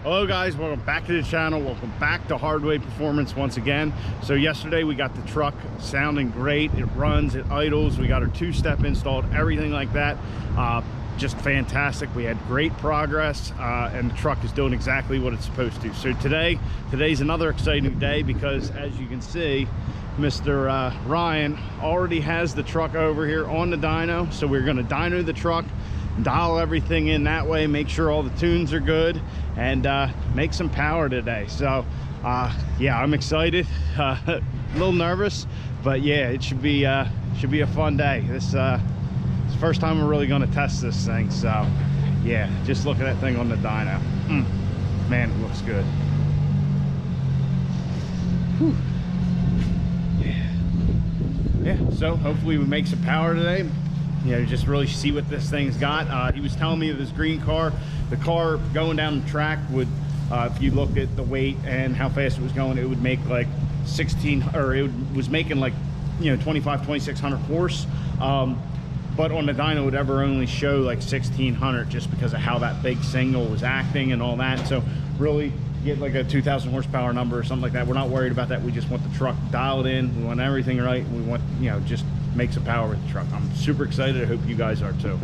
Hello guys, welcome back to the channel. Welcome back to Hardway Performance once again. So yesterday we got the truck sounding great. It runs, it idles. We got our two-step installed, everything like that. Just fantastic. We had great progress and the truck is doing exactly what it's supposed to. So today's another exciting day because as you can see, Mr. Ryan already has the truck over here on the dyno. So we're going to dyno the truck, dial everything in that way, make sure all the tunes are good, and make some power today. So yeah, I'm excited, a little nervous, but yeah, it should be a fun day. This is the first time we're really going to test this thing. So yeah, just look at that thing on the dyno. Man, it looks good. Whew. Yeah, so hopefully we make some power today. You know, just really see what this thing's got. He was telling me of this green car, the car going down the track would, if you look at the weight and how fast it was going, it would make like 16, or it was making like, you know, 2600 horse. But on the dyno, it would ever only show like 1600 just because of how that big signal was acting and all that. So really get like a 2000 horsepower number or something like that. We're not worried about that. We just want the truck dialed in. We want everything right. We want, you know, just make some power with the truck. I'm super excited. I hope you guys are too.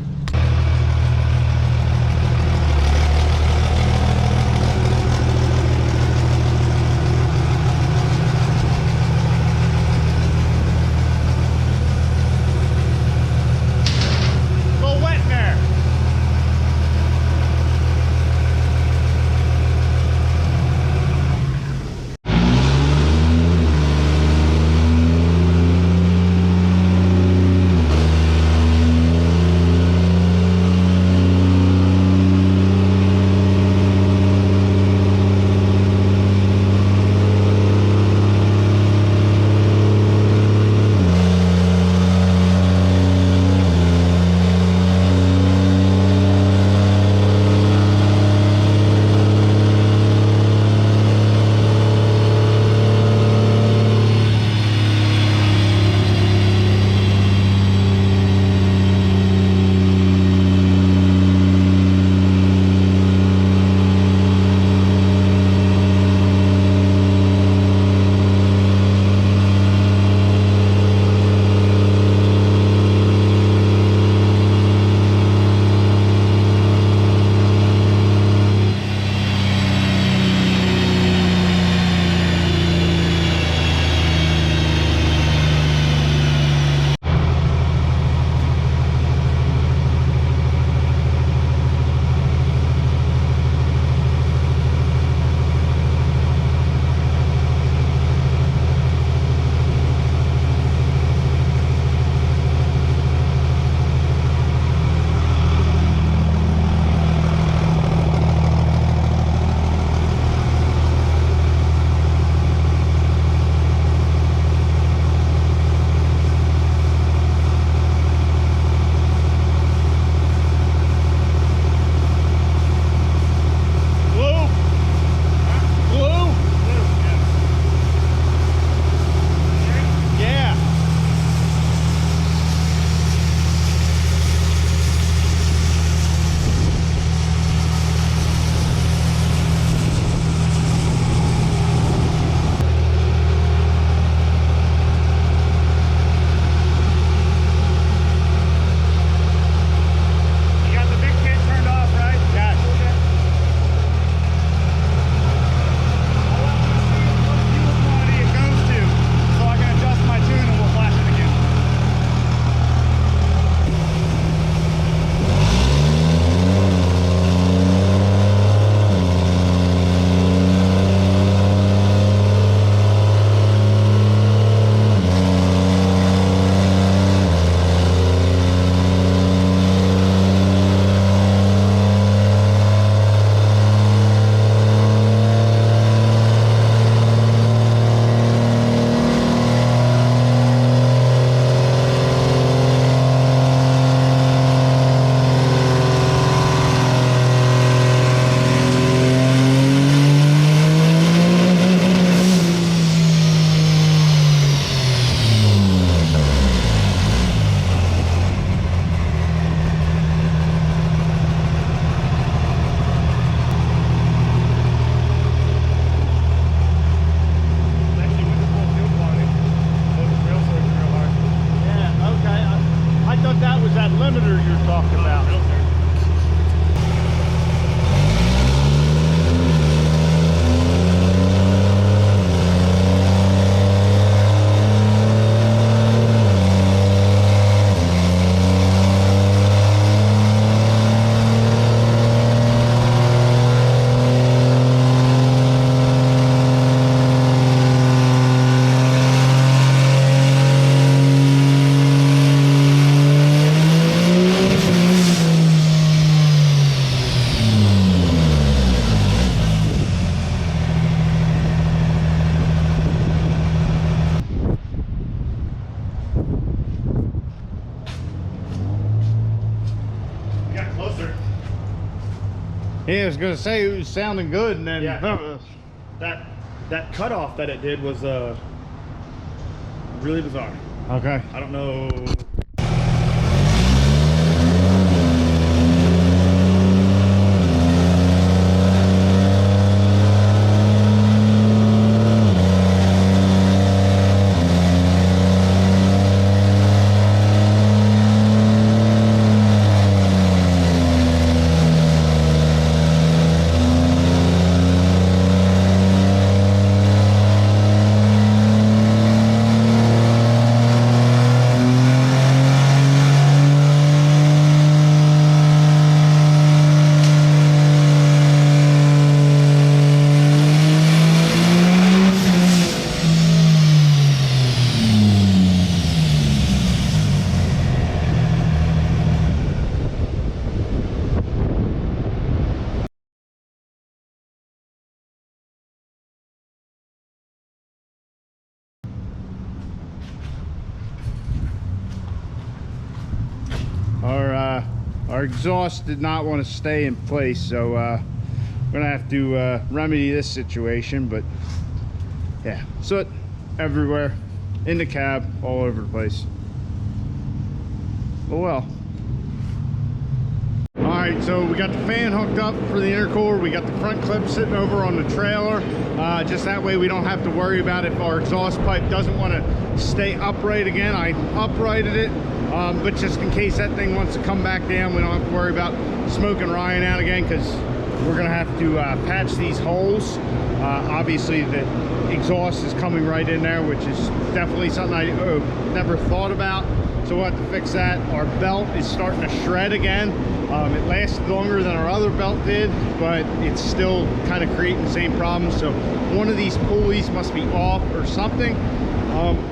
Yeah, I was gonna say it was sounding good, and then yeah, that cutoff that it did was really bizarre. okay. I don't know. Our exhaust did not want to stay in place, so we're gonna have to remedy this situation. But yeah, soot everywhere, in the cab, all over the place. Oh well. All right, so we got the fan hooked up for the intercooler. We got the front clip sitting over on the trailer. Just that way we don't have to worry about if our exhaust pipe doesn't want to stay upright again. I uprighted it, but just in case that thing wants to come back down, we don't have to worry about smoking Ryan out again, because we're gonna have to patch these holes. Obviously the exhaust is coming right in there, which is definitely something I never thought about. So we'll have to fix that. Our belt is starting to shred again. It lasted longer than our other belt did, but it's still kind of creating the same problem. So one of these pulleys must be off or something.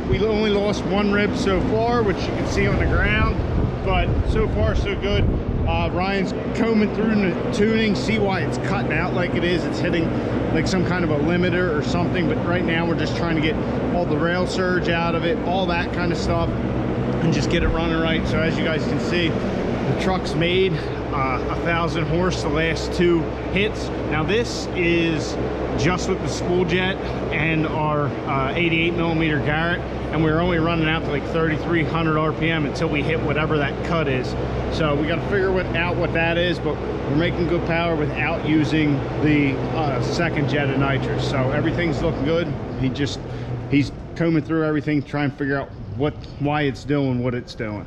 We only lost one rib so far, which you can see on the ground, but so far so good. Ryan's combing through the tuning, see why it's cutting out like it is. It's hitting like some kind of a limiter or something, but right now we're just trying to get all the rail surge out of it, all that kind of stuff, and just get it running right. So as you guys can see, the truck's made 1,000 horse the last two hits. Now this is just with the spool jet and our 88 millimeter Garrett, and we're only running out to like 3,300 RPM until we hit whatever that cut is. So we got to figure out what that is, but we're making good power without using the second jet of nitrous. So everything's looking good. He's combing through everything, trying to figure out why it's doing what it's doing.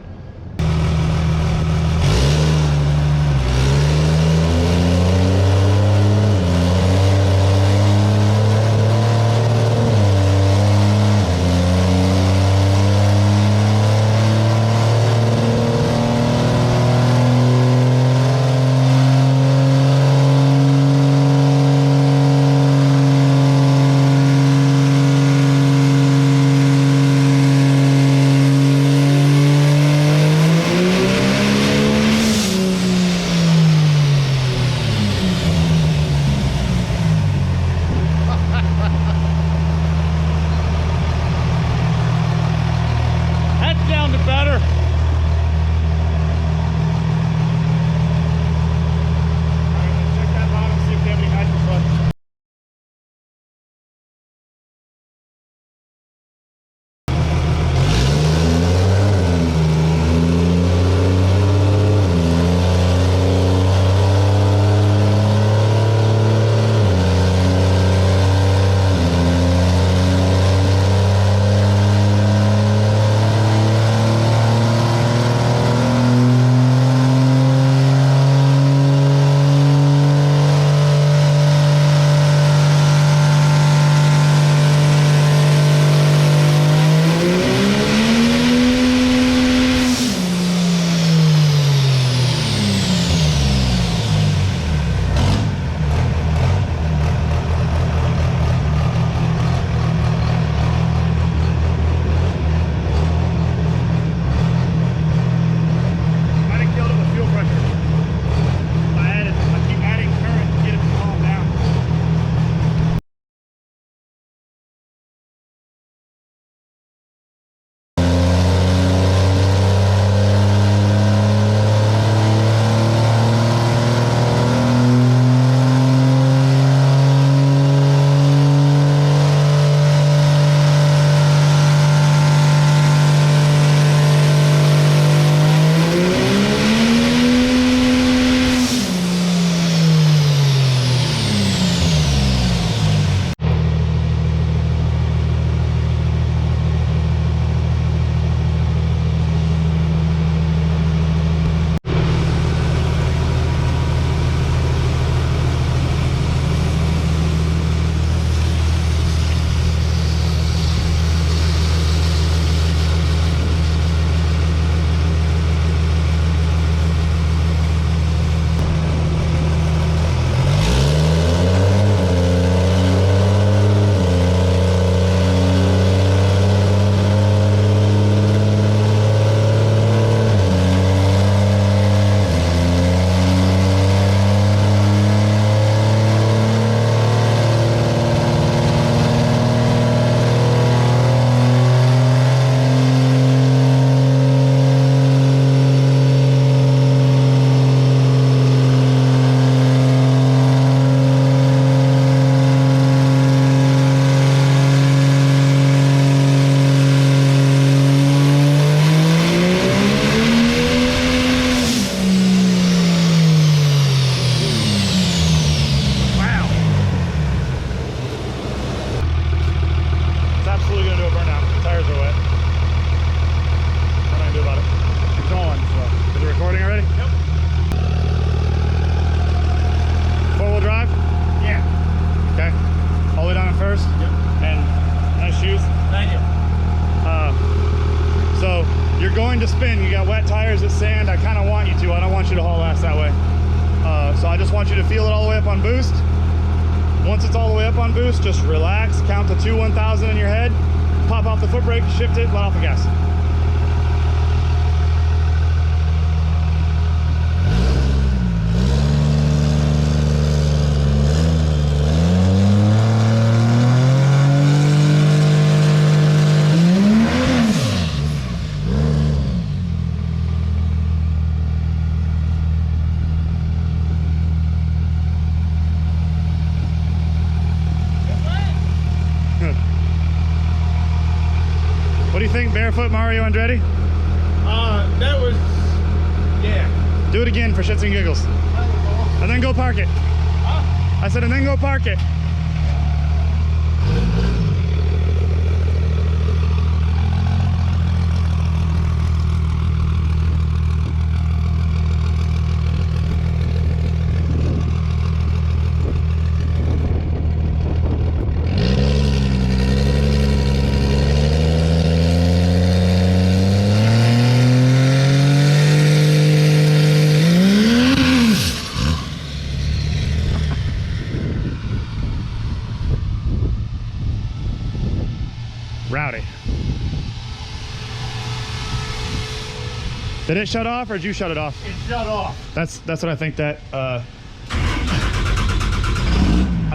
tires at sand, I kind of want you to. I don't want you to haul ass that way. So I just want you to feel it all the way up on boost. Once it's all the way up on boost, just relax, count to 2 1,000 in your head, pop off the foot brake, shift it, let off the gas. What do you think, barefoot Mario Andretti? That was, yeah. Do it again for shits and giggles. And then go park it. I said, and then go park it. Rowdy. Did it shut off or did you shut it off? It shut off. That's what I think that I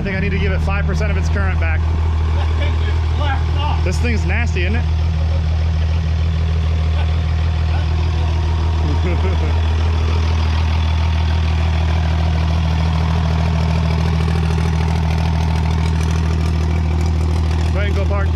think I need to give it 5% of its current back. It left off. This thing's nasty, isn't it? Go ahead and go park.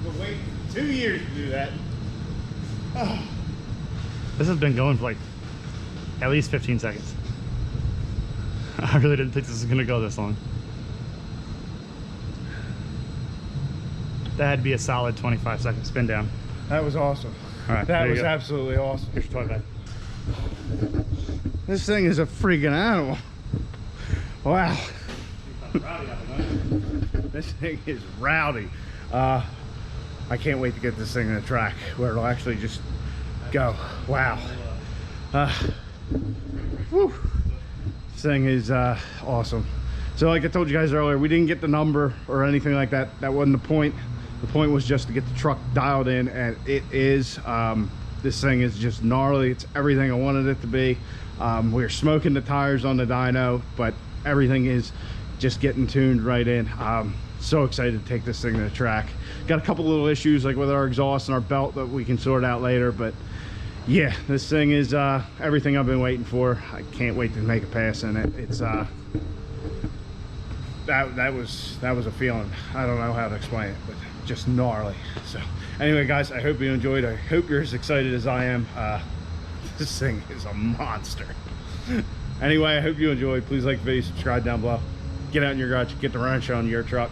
We've been waiting 2 years to do that. This has been going for like at least 15 seconds. I really didn't think this was gonna go this long. That had to be a solid 25-second spin down. That was awesome. All right, That there you was go. absolutely awesome. Here's your toy bag. This thing is a freaking animal. Wow. This thing is rowdy. I can't wait to get this thing in the track where it'll actually just go. Wow. Whew. This thing is awesome. So like I told you guys earlier, we didn't get the number or anything like that. That wasn't the point. The point was just to get the truck dialed in, and it is. This thing is just gnarly. It's everything I wanted it to be. We're smoking the tires on the dyno, but everything is just getting tuned right in. So excited to take this thing to the track. Got a couple little issues like with our exhaust and our belt that we can sort out later, but yeah, this thing is everything I've been waiting for. I can't wait to make a pass in it. It's that was a feeling. I don't know how to explain it, but just gnarly. So anyway, guys, I hope you enjoyed. I hope you're as excited as I am. This thing is a monster. Anyway, I hope you enjoyed. Please like the video, subscribe down below. Get out in your garage, get the wrench on your truck.